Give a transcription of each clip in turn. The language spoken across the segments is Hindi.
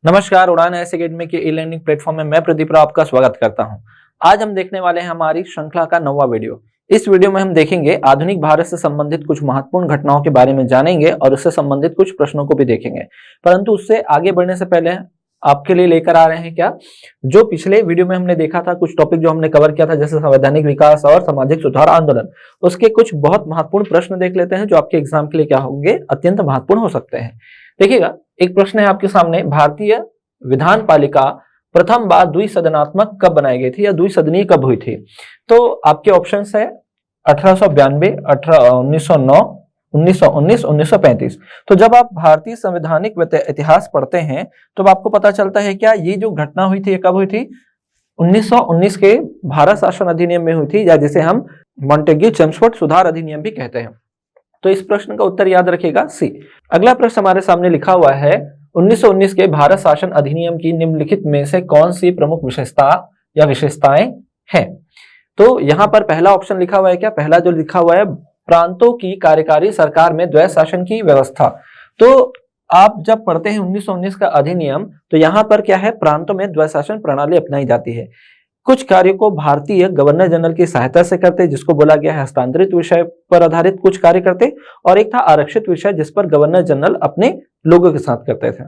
नमस्कार, उड़ान ऐस एकेडमी के ई लर्निंग प्लेटफॉर्म में मैं प्रदीप राव आपका स्वागत करता हूं। आज हम देखने वाले हैं हमारी श्रृंखला का 9वां वीडियो। इस वीडियो में हम देखेंगे आधुनिक भारत से संबंधित कुछ महत्वपूर्ण घटनाओं के बारे में जानेंगे और उससे संबंधित कुछ प्रश्नों को भी देखेंगे। परंतु उससे आगे बढ़ने से पहले आपके लिए लेकर आ रहे हैं क्या, जो पिछले वीडियो में हमने देखा था, कुछ टॉपिक जो हमने कवर किया था जैसे संवैधानिक विकास और सामाजिक सुधार आंदोलन, उसके कुछ बहुत महत्वपूर्ण प्रश्न देख लेते हैं जो आपके एग्जाम के लिए क्या होंगे, अत्यंत महत्वपूर्ण हो सकते हैं। देखिएगा, एक प्रश्न है आपके सामने, भारतीय विधान पालिका प्रथम बार द्विसदनात्मक कब बनाई गई थी या द्विसदनीय कब हुई थी? तो आपके ऑप्शंस है 1892, 1909, 1919, 1935। तो जब आप भारतीय संवैधानिक इतिहास पढ़ते हैं तो आपको पता चलता है क्या ये जो घटना हुई थी ये कब हुई थी? 1919 के भारत शासन अधिनियम में हुई थी, या जिसे हम मॉन्टेग्यू चेम्सफोर्ड सुधार अधिनियम भी कहते हैं। तो इस प्रश्न का उत्तर याद रखिएगा, सी। अगला प्रश्न हमारे सामने लिखा हुआ है, 1919 के भारत शासन अधिनियम की निम्नलिखित में से कौन सी प्रमुख विशेषता या विशेषताएं हैं? तो यहां पर पहला ऑप्शन लिखा हुआ है क्या, पहला जो लिखा हुआ है, प्रांतों की कार्यकारी सरकार में द्वैध शासन की व्यवस्था। तो आप जब पढ़ते हैं 1919 का अधिनियम तो यहां पर क्या है, प्रांतों में द्वैध शासन प्रणाली अपनाई जाती है। कुछ कार्यों को भारतीय गवर्नर जनरल की सहायता से करते, जिसको बोला गया है हस्तांतरित विषय पर आधारित कुछ कार्य करते, और एक था आरक्षित विषय जिस पर गवर्नर जनरल अपने लोगों के साथ करते थे।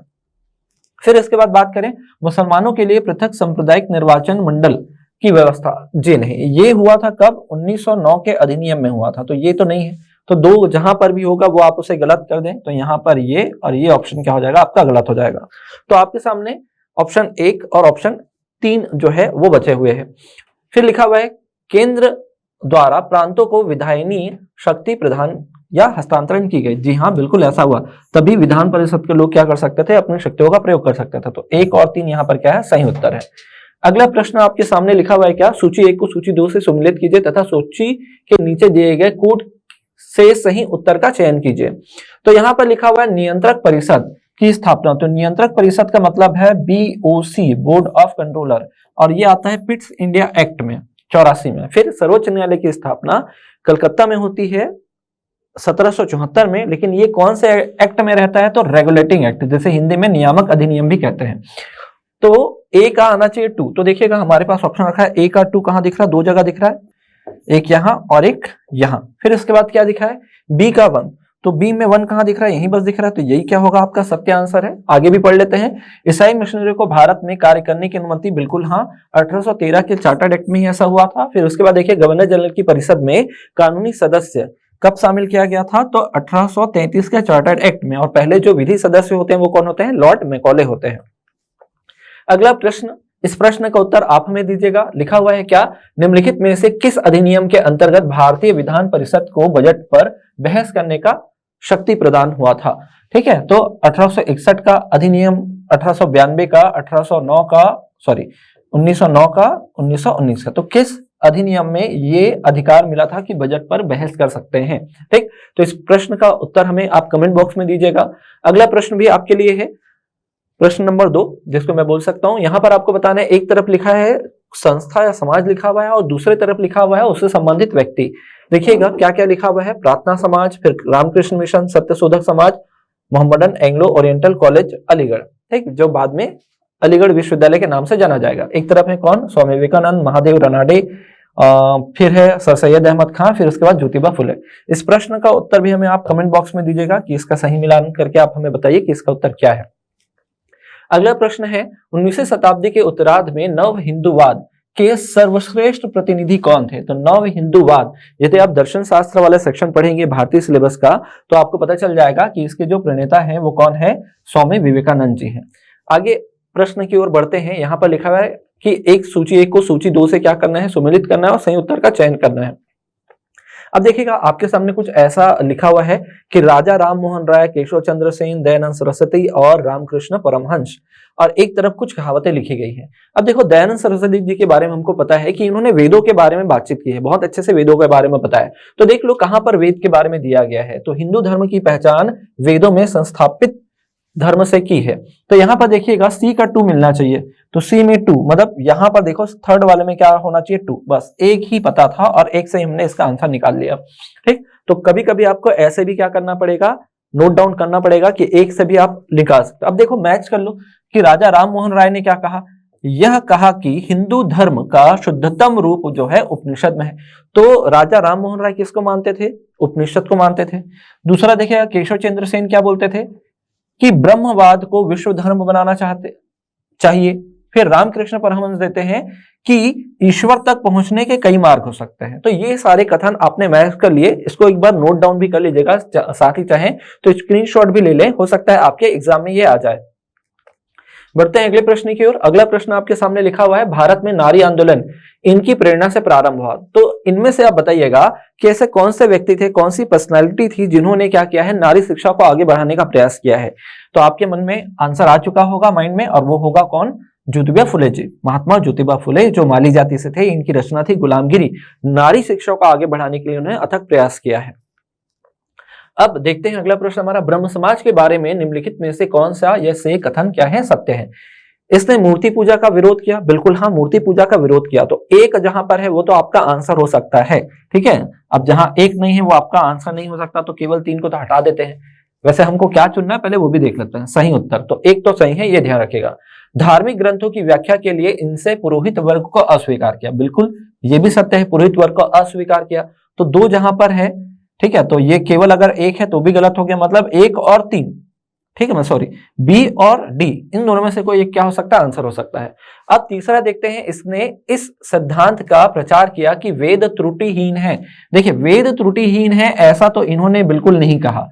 फिर इसके बाद बात करें मुसलमानों के लिए पृथक सांप्रदायिक निर्वाचन मंडल की व्यवस्था, जी नहीं, ये हुआ था कब? 1909 के अधिनियम में हुआ था, तो ये तो नहीं है। तो दो जहां पर भी होगा वो आप उसे गलत कर दें, तो यहां पर ये और ये ऑप्शन क्या हो जाएगा, आपका गलत हो जाएगा। तो आपके सामने ऑप्शन 1 और ऑप्शन 3 जो है वो बचे हुए हैं। फिर लिखा हुआ है, केंद्र द्वारा प्रांतों को विधायनी शक्ति प्रदान या हस्तांतरण की गई। जी हाँ, बिल्कुल ऐसा हुआ, तभी विधान परिषद के लोग क्या कर सकते थे, अपनी शक्तियों का प्रयोग कर सकते थे। तो 1 और 3 यहाँ पर क्या है, सही उत्तर है। अगला प्रश्न आपके सामने लिखा हुआ है क्या, सूची 1 को सूची 2 से सम्मिलित कीजिए तथा सूची के नीचे दिए गए कूट से सही उत्तर का चयन कीजिए। तो यहाँ पर लिखा हुआ है नियंत्रक परिषद की स्थापना। तो नियंत्रक परिषद का मतलब है BOC, बोर्ड ऑफ कंट्रोलर, और ये आता है पिट्स इंडिया एक्ट में 84 में। फिर सर्वोच्च न्यायालय की स्थापना कलकत्ता में होती है 1774 में, लेकिन ये कौन से एक्ट में रहता है? तो रेगुलेटिंग एक्ट, जैसे हिंदी में नियामक अधिनियम भी कहते हैं। तो ए का आना चाहिए 2। तो देखिएगा हमारे पास ऑप्शन रखा है ए का 2 कहां दिख रहा है, 2 जगह दिख रहा है, एक यहां और एक यहां। फिर इसके बाद क्या दिखा है, बी का 1। तो बी में 1 कहां दिख रहा है, यहीं बस दिख रहा है, तो यही क्या होगा, आपका सत्य आंसर है। आगे भी पढ़ लेते हैं। ईसाई मिशनरी को भारत में कार्य करने की अनुमति, बिल्कुल हाँ, 1813 के चार्टर्ड एक्ट में ही ऐसा हुआ था। फिर उसके बाद देखिए गवर्नर जनरल की परिषद में कानूनी सदस्य कब शामिल किया गया था? तो 1833 के चार्टर्ड एक्ट में, और पहले जो विधि सदस्य होते हैं वो कौन होते हैं? लॉर्ड मैकॉले होते हैं। अगला प्रश्न, इस प्रश्न का उत्तर आप हमें दीजिएगा। लिखा हुआ है क्या, निम्नलिखित में से किस अधिनियम के अंतर्गत भारतीय विधान परिषद को बजट पर बहस करने का शक्ति प्रदान हुआ था? ठीक है, तो 1861 का अधिनियम, 1892 का, 1809 का, सॉरी 1909 का, 1919 का। तो किस अधिनियम में ये अधिकार मिला था कि बजट पर बहस कर सकते हैं? ठीक, तो इस प्रश्न का उत्तर हमें आप कमेंट बॉक्स में दीजिएगा। अगला प्रश्न भी आपके लिए है, प्रश्न नंबर 2, जिसको मैं बोल सकता हूं। यहां पर आपको बताना है, एक तरफ लिखा है संस्था या समाज लिखा हुआ है और दूसरे तरफ लिखा हुआ है उससे संबंधित व्यक्ति। देखिएगा क्या क्या लिखा हुआ है, प्रार्थना समाज, फिर Ramakrishna mission, Satyashodhak Samaj, Mohammedan Anglo oriental college Aligarh, ठीक, जो बाद में अलीगढ़ विश्वविद्यालय के नाम से जाना जाएगा। एक तरफ है कौन, स्वामी विवेकानंद, महादेव रनाडे, फिर है सर सैयद अहमद खान, फिर उसके बाद ज्योतिबा फुले। इस प्रश्न का उत्तर भी हमें आप कमेंट बॉक्स में दीजिएगा कि इसका सही मिलान करके आप हमें बताइए कि इसका उत्तर क्या है। अगला प्रश्न है, 19वीं शताब्दी के उत्तरार्ध में नव हिंदूवाद के सर्वश्रेष्ठ प्रतिनिधि कौन थे? तो नव हिंदूवाद, यदि आप दर्शन शास्त्र वाले सेक्शन पढ़ेंगे भारतीय सिलेबस का तो आपको पता चल जाएगा कि इसके जो प्रणेता हैं वो कौन है, स्वामी विवेकानंद जी हैं। आगे प्रश्न की ओर बढ़ते हैं। यहाँ पर लिखा हुआ है कि एक सूची 1 को सूची 2 से क्या करना है, सम्मिलित करना है और सही उत्तर का चयन करना है। अब देखिएगा आपके सामने कुछ ऐसा लिखा हुआ है कि राजा राम मोहन राय, केशव चंद्र सेन, दयानंद सरस्वती और रामकृष्ण परमहंस, और एक तरफ कुछ कहावतें लिखी गई हैं। अब देखो दयानंद सरस्वती जी के बारे में हमको पता है कि इन्होंने वेदों के बारे में बातचीत की है, बहुत अच्छे से वेदों के बारे में बताया। तो देख लो कहां पर वेद के बारे में दिया गया है, तो हिंदू धर्म की पहचान वेदों में संस्थापित धर्म से की है। तो यहाँ पर देखिएगा सी का 2 मिलना चाहिए, तो सी में 2, मतलब यहाँ पर देखो थर्ड वाले में क्या होना चाहिए, 2, बस एक ही पता था और एक से हमने इसका आंसर निकाल लिया। ठीक, तो कभी कभी आपको ऐसे भी क्या करना पड़ेगा, नोट डाउन करना पड़ेगा कि एक से भी आप निकाल सकते। अब देखो मैच कर लो कि राजा राम मोहन राय ने क्या कहा, यह कहा कि हिंदू धर्म का शुद्धतम रूप जो है उपनिषद में है। तो राजा राम मोहन राय किसको मानते थे, उपनिषद को मानते थे। दूसरा देखिएगा केशव चंद्र सेन क्या बोलते थे कि ब्रह्मवाद को विश्व धर्म बनाना चाहिए। फिर रामकृष्ण परमहंस देते हैं कि ईश्वर तक पहुंचने के कई मार्ग हो सकते हैं। तो ये सारे कथन आपने मैच कर लिए, इसको एक बार नोट डाउन भी कर लीजिएगा, साथ ही चाहें तो स्क्रीनशॉट भी ले लें, हो सकता है आपके एग्जाम में ये आ जाए। बढ़ते हैं अगले प्रश्न की ओर। अगला प्रश्न आपके सामने लिखा हुआ है, भारत में नारी आंदोलन इनकी प्रेरणा से प्रारंभ हुआ। तो इनमें से आप बताइएगा कि ऐसे कौन से व्यक्ति थे, कौन सी पर्सनालिटी थी जिन्होंने क्या किया है, नारी शिक्षा को आगे बढ़ाने का प्रयास किया है। तो आपके मन में आंसर आ चुका होगा माइंड में, और वो होगा कौन, ज्योतिबा फुले जी। महात्मा ज्योतिबा फुले जो माली जाति से थे, इनकी रचना थी गुलामगिरी। नारी शिक्षा को आगे बढ़ाने के लिए उन्होंने अथक प्रयास किया है। अब देखते हैं अगला प्रश्न हमारा, ब्रह्म समाज के बारे में निम्नलिखित में से कौन सा यह से कथन क्या है, सत्य है। इसने मूर्ति पूजा का विरोध किया, बिल्कुल हाँ, मूर्ति पूजा का विरोध किया। तो एक जहां पर है वो तो आपका आंसर हो सकता है, ठीक है। अब जहां एक नहीं है वो आपका आंसर नहीं हो सकता, तो केवल 3 को तो हटा देते हैं। वैसे हमको क्या चुनना है पहले वो भी देख लेते हैं। सही उत्तर तो एक तो सही है, ये ध्यान रखेगा। धार्मिक ग्रंथों की व्याख्या के लिए इनसे पुरोहित वर्ग को अस्वीकार किया, बिल्कुल ये भी सत्य है, पुरोहित वर्ग को अस्वीकार किया। तो 2 जहां पर है, ठीक है, तो ये केवल अगर 1 है तो भी गलत हो गया, मतलब 1 और 3, ठीक है, मैं सॉरी, बी और डी, इन दोनों में से कोई एक क्या हो सकता है, आंसर हो सकता है। अब तीसरा देखते हैं, इसने इस सिद्धांत का प्रचार किया कि वेद त्रुटिहीन है। देखिए वेद त्रुटिहीन है ऐसा तो इन्होंने बिल्कुल नहीं कहा,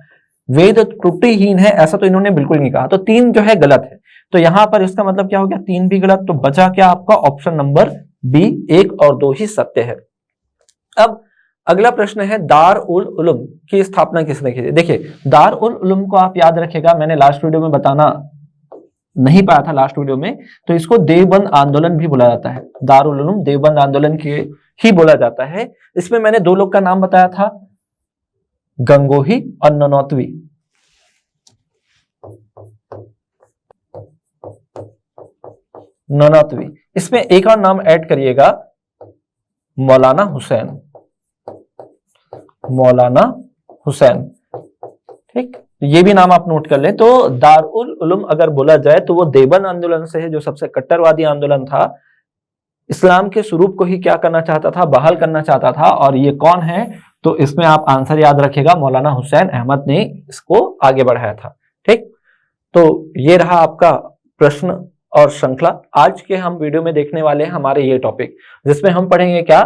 वेद त्रुटिहीन है ऐसा तो इन्होंने बिल्कुल नहीं कहा। तो 3 जो है गलत है, तो यहां पर इसका मतलब क्या हो गया, 3 भी गलत। तो बचा क्या आपका ऑप्शन नंबर बी, 1 और 2 ही सत्य है। अब अगला प्रश्न है, दार उल उलूम की स्थापना किसने की थी। देखिए दार उल उलूम को आप याद रखेगा, मैंने लास्ट वीडियो में बताना नहीं पाया था लास्ट वीडियो में, तो इसको देवबंद आंदोलन भी बोला जाता है। दार उल उलूम देवबंद आंदोलन के ही बोला जाता है। इसमें मैंने 2 लोग का नाम बताया था, गंगोही और ननौतवी। ननौतवी, इसमें एक और नाम ऐड करिएगा, मौलाना हुसैन, मौलाना हुसैन, ठीक, ये भी नाम आप नोट कर लें। तो दारुल उलूम अगर बोला जाए तो वो देवबंद आंदोलन से है, जो सबसे कट्टरवादी आंदोलन था, इस्लाम के स्वरूप को ही क्या करना चाहता था, बहाल करना चाहता था। और ये कौन है, तो इसमें आप आंसर याद रखेगा, मौलाना हुसैन अहमद ने इसको आगे बढ़ाया था, ठीक। तो ये रहा आपका प्रश्न और श्रृंखला। आज के हम वीडियो में देखने वाले हैं हमारे ये टॉपिक, जिसमें हम पढ़ेंगे क्या,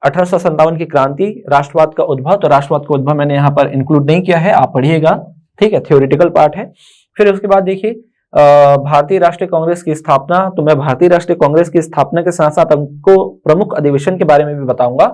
1857 की क्रांति, राष्ट्रवाद का उद्भव। तो राष्ट्रवाद का उद्भव मैंने यहाँ पर इंक्लूड नहीं किया है, आप पढ़िएगा, ठीक है, थ्योरेटिकल पार्ट है। फिर उसके बाद देखिए भारतीय राष्ट्रीय कांग्रेस की स्थापना। तो मैं भारतीय राष्ट्रीय कांग्रेस की स्थापना के साथ साथ आपको प्रमुख अधिवेशन के बारे में भी बताऊंगा।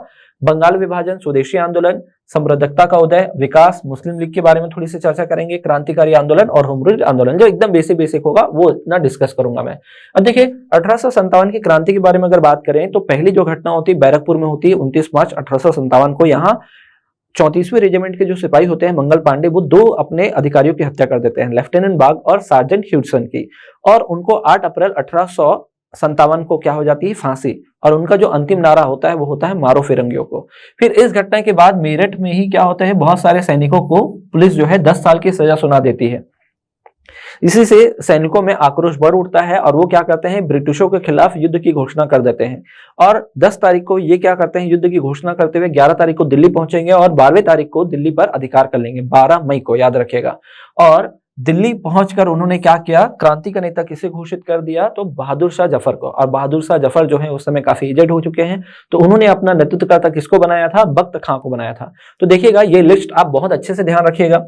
बंगाल विभाजन, स्वदेशी आंदोलन, साम्राज्यता का उदय, विकास, मुस्लिम लीग के बारे में थोड़ी सी चर्चा करेंगे, क्रांतिकारी आंदोलन और होम रूल आंदोलन, जो एकदम बेसिक होगा वो इतना डिस्कस करूंगा मैं। अब देखिए 1857 की क्रांति के बारे में अगर बात करें तो पहली जो घटना होती है बैरकपुर में होती है 29 मार्च 1857 को। यहाँ 34वीं रेजिमेंट के जो सिपाही होते हैं मंगल पांडे, वो 2 अपने अधिकारियों की हत्या कर देते हैं, लेफ्टिनेंट बाग और सार्जेंट ह्यूडसन की, और उनको 8 अप्रैल 1857 को क्या हो जाती है, फांसी। और उनका जो अंतिम नारा होता है वो होता है मारो फिरंगियों को। फिर इस घटना के बाद मेरठ में ही क्या होता है, बहुत सारे सैनिकों को पुलिस जो है 10 साल की सजा सुना देती है। इसी से सैनिकों में आक्रोश बढ़ उठता है और वो क्या करते हैं, ब्रिटिशों के खिलाफ युद्ध की घोषणा कर देते हैं। और 10 तारीख को ये क्या करते हैं, युद्ध की घोषणा करते हुए 11 तारीख को दिल्ली पहुंचेंगे और 12वीं तारीख को दिल्ली पर अधिकार कर लेंगे, 12 मई को, याद रखेगा। और दिल्ली पहुंचकर उन्होंने क्या किया, क्रांति का नेता किसे घोषित कर दिया, तो बहादुर शाह जफर को। और बहादुर शाह जफर जो है उस समय काफी एजेड हो चुके हैं, तो उन्होंने अपना नेतृत्वकर्ता किसको बनाया था, बख्त खां को बनाया था। तो देखिएगा ये लिस्ट आप बहुत अच्छे से ध्यान रखिएगा,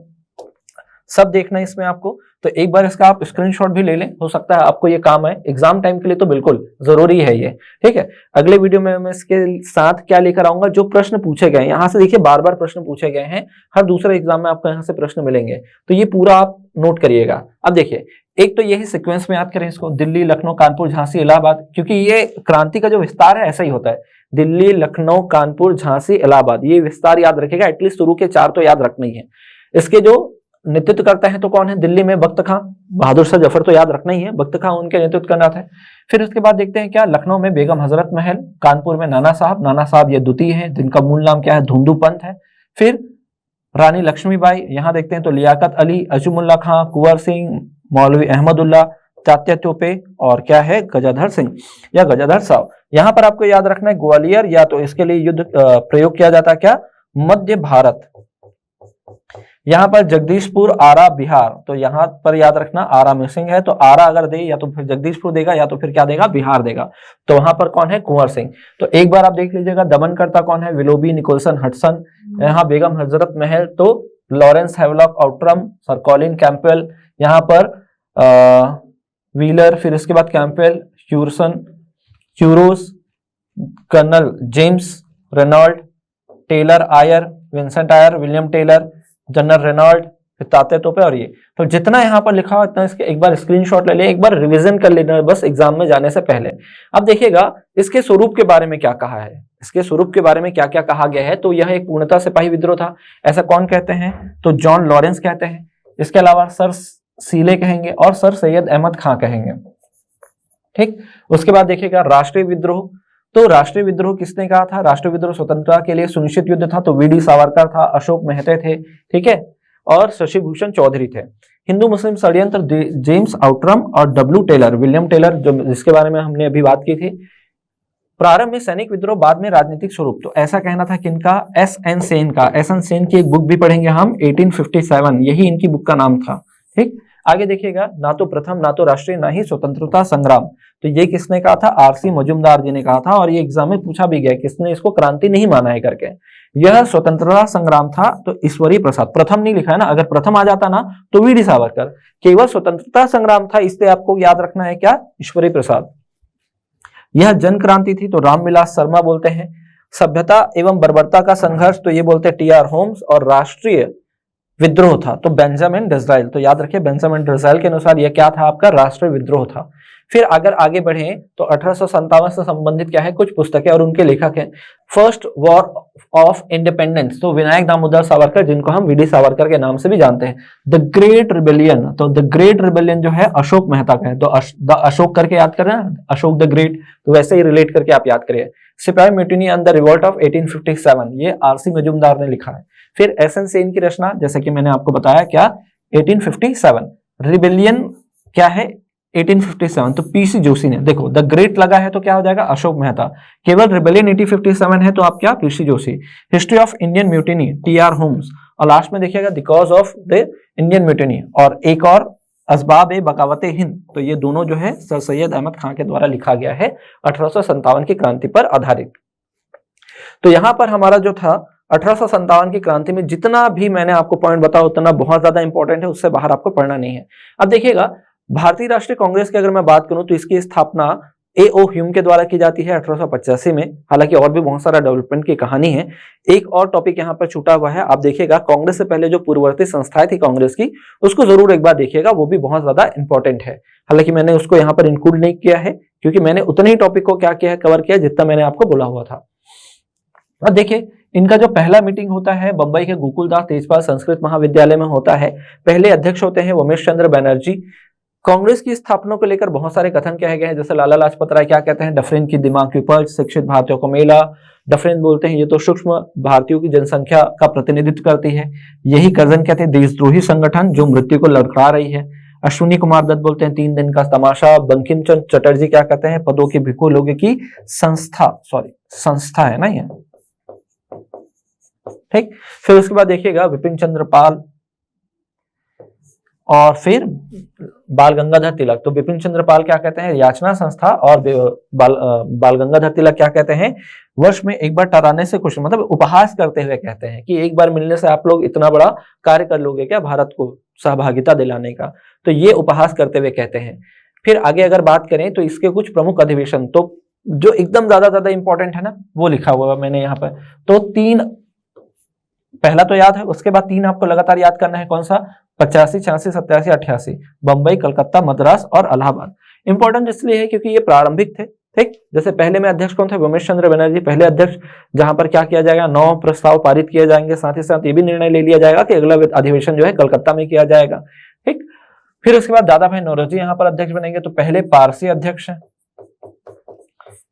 सब देखना है इसमें आपको। तो एक बार इसका आप स्क्रीनशॉट भी ले लें, हो सकता है आपको ये काम आए एग्जाम टाइम के लिए, तो बिल्कुल जरूरी है ये, ठीक है। अगले वीडियो में मैं इसके साथ क्या लेकर आऊंगा, जो प्रश्न पूछे गए, यहाँ से देखिए बार बार प्रश्न पूछे गए हैं, हर दूसरे एग्जाम में आपको यहाँ से प्रश्न मिलेंगे, तो ये पूरा आप नोट करिएगा। अब देखिए एक तो यही सिक्वेंस में याद करें इसको, दिल्ली, लखनऊ, कानपुर, झांसी, इलाहाबाद, क्योंकि ये क्रांति का जो विस्तार है ऐसा ही होता है, दिल्ली, लखनऊ, कानपुर, झांसी, इलाहाबाद, ये विस्तार याद रखेगा। एटलीस्ट शुरू के 4 तो याद रखना ही है। इसके जो नेतृत्व करता है तो कौन है, दिल्ली में बख्त खां, बहादुर शाह जफर तो याद रखना ही है, बख्त खां उनके नेतृत्व करना था। फिर उसके बाद देखते हैं क्या, लखनऊ में बेगम हजरत महल, कानपुर में नाना साहब ये द्वितीय है, जिनका मूल नाम क्या है, धुंधु पंत है। फिर रानी लक्ष्मीबाई, यहाँ देखते हैं तो लियाकत अली, अजमुल्ला खां, कुंवर सिंह, मौलवी अहमदुल्ला, तात्या तोपे और क्या है गजाधर सिंह या गजाधर साहब। यहाँ पर आपको याद रखना है ग्वालियर, या तो इसके लिए युद्ध प्रयोग किया जाता क्या, मध्य भारत। यहाँ पर जगदीशपुर, आरा, बिहार, तो यहाँ पर याद रखना आरा मिसिंग है, तो आरा अगर दे या तो फिर जगदीशपुर देगा या तो फिर क्या देगा, बिहार देगा। तो वहां पर कौन है, कुंवर सिंह। तो एक बार आप देख लीजिएगा दमनकर्ता कौन है, विलोबी, निकोलसन, हडसन। यहाँ बेगम हजरत महल तो Lawrence Havelock Outram, sir Colin Campbell. यहाँ पर व्हीलर, फिर इसके बाद कैंपबेल, ह्यूरसन, Hugh Rose, colonel James Reynold, Taylor Eyre, Vincent Eyre, William Taylor, general Reynold, Tatya Tope और ये। तो जितना यहाँ पर लिखा हो इतना इसके एक बार स्क्रीनशॉट ले ले, एक बार रिवीजन कर लेना बस एग्जाम में जाने से पहले। अब देखिएगा इसके स्वरूप के बारे में क्या कहा है, इसके स्वरूप के बारे में क्या क्या कहा गया है। तो यह एक पूर्णतः सिपाही विद्रोह था, ऐसा कौन कहते हैं, तो जॉन लॉरेंस कहते हैं। इसके अलावा सर सीले कहेंगे और सर सैयद अहमद खां कहेंगे। ठीक, उसके बाद देखिएगा राष्ट्रीय विद्रोह। तो राष्ट्रीय विद्रोह किसने कहा था, राष्ट्रीय विद्रोह स्वतंत्रता के लिए सुनिश्चित युद्ध था, तो वीडी सावरकर था, अशोक मेहते थे, ठीक है, और शशि भूषण चौधरी थे। हिंदू मुस्लिम षड्यंत्र, जेम्स आउट्रम और डब्ल्यू टेलर, विलियम टेलर, जो जिसके बारे में हमने अभी बात की थी। प्रारंभ में सैनिक विद्रोह, बाद में राजनीतिक स्वरूप, तो ऐसा कहना था किनका, एस एन सेन का। एस एन सेन की एक बुक भी पढ़ेंगे हम 1857, यही इनकी बुक का नाम था। ठीक, आगे देखिएगा ना तो प्रथम, ना तो राष्ट्रीय, ना ही स्वतंत्रता संग्राम, तो ये किसने कहा था, आरसी मजूमदार जी ने कहा था, और ये एग्जाम में पूछा भी गया किसने इसको क्रांति नहीं माना है करके। यह स्वतंत्रता संग्राम था, तो ईश्वरी प्रसाद, प्रथम नहीं लिखा है ना, अगर प्रथम आ जाता ना तो वीडी सावरकर, केवल स्वतंत्रता संग्राम था, इसलिए आपको याद रखना है क्या, ईश्वरी प्रसाद। यह जन क्रांति थी, तो रामविलास शर्मा बोलते हैं। सभ्यता एवं बर्बरता का संघर्ष, तो ये बोलते हैं टी आर होम्स। और राष्ट्रीय विद्रोह था तो बेंजामिन डिज़ाइल, तो याद रखिए बेंजामिन डिज़ाइल के अनुसार यह क्या था, आपका राष्ट्रीय विद्रोह था। फिर अगर आगे बढ़े तो 1857 से संबंधित क्या है, कुछ पुस्तकें और उनके लेखक हैं। फर्स्ट वॉर ऑफ इंडिपेंडेंस, तो विनायक दामोदर सावरकर, जिनको हम वीडी सावरकर के नाम से भी जानते हैं। द ग्रेट रिबेलियन, तो द ग्रेट रिबेलियन जो है अशोक मेहता का है, तो द अशोक करके याद करें, अशोक द ग्रेट, तो वैसे ही रिलेट करके आप याद करिए। सिपाही mutiny and the revolt of 1857, ये आरसी मजूमदार ने लिखा है। फिर एस एन सेन की रचना, जैसे कि मैंने आपको बताया क्या, 1857। रिबेलियन क्या है, 1857, तो पीसी जोशी ने, देखो द ग्रेट लगा है तो क्या हो जाएगा, अशोक मेहता। केवल रिबेलियन 1857 है तो आप क्या, PC Joshi. History of Indian mutiny, T R Holmes. और लास्ट में देखिएगा the cause of the Indian mutiny, और एक और असबाब ए बगावत हिंद, तो ये दोनों जो है सर सैयद अहमद खां के द्वारा लिखा गया है 1857 की क्रांति पर आधारित। तो यहां पर हमारा जो था 1857 की क्रांति में जितना भी मैंने आपको पॉइंट बताया उतना बहुत ज्यादा इंपॉर्टेंट है, उससे बाहर आपको पढ़ना नहीं है। अब देखिएगा भारतीय राष्ट्रीय कांग्रेस की अगर मैं बात करूं तो इसकी स्थापना ए.ओ. ह्यूम के द्वारा की जाती है 1885 में। हालांकि और भी बहुत सारा डेवलपमेंट की कहानी है। एक और टॉपिक यहाँ पर छूटा हुआ है, आप देखिएगा कांग्रेस से पहले जो पूर्ववर्ती संस्थाएं थी कांग्रेस की, उसको जरूर एक बार देखिएगा, वो भी बहुत ज्यादा इंपॉर्टेंट है। हालांकि मैंने उसको यहाँ पर इंक्लूड नहीं किया है क्योंकि मैंने उतने ही टॉपिक को क्या किया है, कवर किया जितना मैंने आपको बोला हुआ था। अब देखिए इनका जो पहला मीटिंग होता है बंबई के गोकुलदास तेजपाल संस्कृत महाविद्यालय में होता है। पहले अध्यक्ष होते हैं उमेश चंद्र बनर्जी। कांग्रेस की स्थापना को लेकर बहुत सारे कथन कहे गए हैं, जैसे लाला लाजपत राय क्या कहते हैं, डफरिन की दिमाग की उपज, शिक्षित भारतीयों को मेला। डफरिन बोलते हैं ये तो सूक्ष्म भारतीयों की जनसंख्या का प्रतिनिधित्व करती है। यही कर्जन कहते हैं देशद्रोही संगठन जो मृत्यु को लड़खड़ा रही है। अश्विनी कुमार दत्त बोलते हैं 3 दिन का तमाशा। बंकिम चंद्र चटर्जी क्या कहते हैं, पदों की भिखु लोगों की संस्था है ना ये, ठीक। फिर उसके बाद देखिएगा विपिन चंद्र पाल और फिर बाल गंगाधर तिलक। तो विपिन चंद्र पाल क्या कहते हैं, याचना संस्था, और बाल गंगाधर तिलक क्या कहते हैं, वर्ष में एक बार टराने से खुश, मतलब उपहास करते हुए कहते हैं कि एक बार मिलने से आप लोग इतना बड़ा कार्य कर लोगे क्या भारत को सहभागिता दिलाने का, तो ये उपहास करते हुए कहते हैं। फिर आगे अगर बात करें तो इसके कुछ प्रमुख अधिवेशन, तो जो एकदम ज्यादा इंपॉर्टेंट है ना वो लिखा हुआ है मैंने यहाँ पर। तो 3 पहला तो याद है, उसके बाद 3 आपको लगातार याद करना है, कौन सा, 85, 86, 87, 88, बंबई, कलकत्ता, मद्रास और इलाहाबाद। इंपॉर्टेंट इसलिए है क्योंकि ये प्रारंभिक थे, ठीक। जैसे पहले में अध्यक्ष कौन थे, उमेश चंद्र बनर्जी पहले अध्यक्ष, जहां पर क्या किया जाएगा, 9 प्रस्ताव पारित किए जाएंगे। साथ ही साथ ये भी निर्णय ले लिया जाएगा कि अगला अधिवेशन जो है कलकत्ता में किया जाएगा, ठीक। फिर उसके बाद दादा भाई नौरोजी यहाँ पर अध्यक्ष बनेंगे, तो पहले पारसी अध्यक्ष है,